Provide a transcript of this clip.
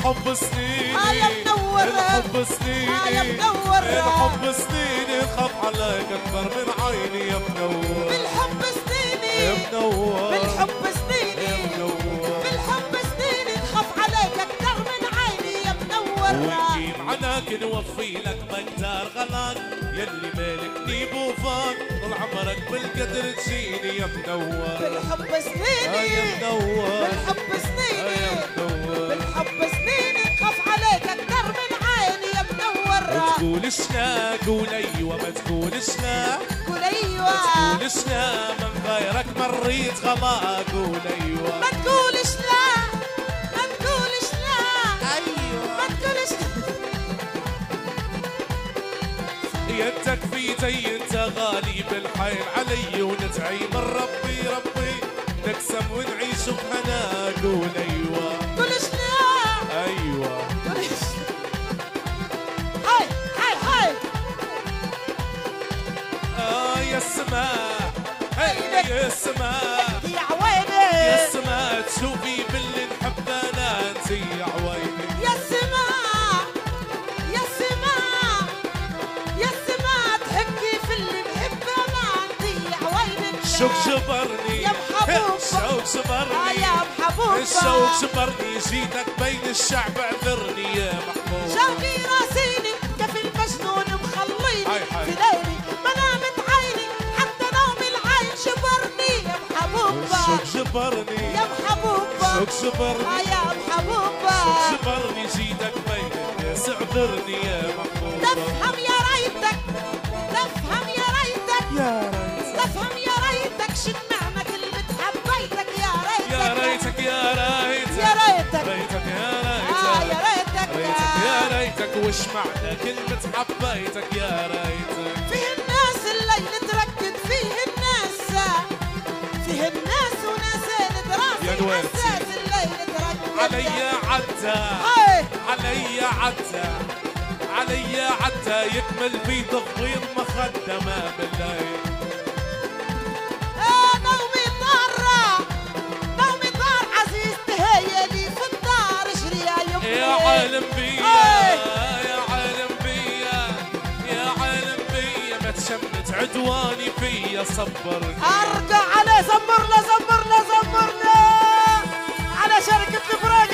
الحب سنيني يا منور الحب سنيني يا منور الحب سنيني خاف عليك اكثر من عيني يا منور بالحب سنيني يا منور بالحب سنيني يا منور بالحب سنيني تخاف عليك اكثر من عيني يا منور ونجيب عناك نوفي لك مقدار غلاك يلي مالكني بوفاك طول عمرك بالقدر تجيني يا منور بالحب سنيني يا منور بالحب سنيني يا منور بالحب سنيني تخاف عليك اكثر من عيني يا منور ما تقولش لا قول ايوه ما تقولش لا قول ايوه ما تقولش لا من غيرك مريت خلاص قول ايوه ما تقولش لا ما تقولش لا ايوه ما تقولش يدك في يدي انت غالي بالحيل علي وندعي من ربي ربي نقسم ونعيش بهنا قول ايوه تقولش لا ايوه تقولش هاي هاي هاي يا السماء هي يا السماء يا عويني يا السماء تشوفي باللي نحب انا انت يا عويني يا السماء يا السماء يا السماء تحكي في اللي نحبه ما عندي يا عويني الشوق جبرني يا محبوب الشوق جبرني يا محبوب الشوق جبرني جيتك بين الشعب اعذرني يا محبوب شوقي راسيني كيف المجنون مخليني هاي هاي. في ليلي ما نامت عيني حتى نوم العين جبرني يا محبوبة الشوق جبرني يا محبوبة الشوق جبرني يا محبوبة الشوق جبرني جيتك بين الناس اعذرني يا محبوب تفهم يا ريتك تفهم يا ريتك يا ريت تفهم يا ريتك شن معنى كلمة حبيتك يا ريتك يا ريتك يا ريت يا ريتك ريتك يا يا ريتك ريتك ريتك يا ريتك وش معنى كلمة حبيتك يا ريتك فيه الناس الليل تركد فيه الناس فيه الناس وناس دراسي يا نويرتي. حساس الليل تركد علي عدى هاي علي عدى علي عدى يكمل في تفضيل مخدمة بالليل نومي طار نومي طار عزيز تهيلي في الدار اشري يا يمي يا عالم بيا هاي. يا عالم بيا يا عالم بيا ما تشمت عدواني فيا صبرني ارجع عليه زمرنا زمرنا زمرنا على شركة الفراق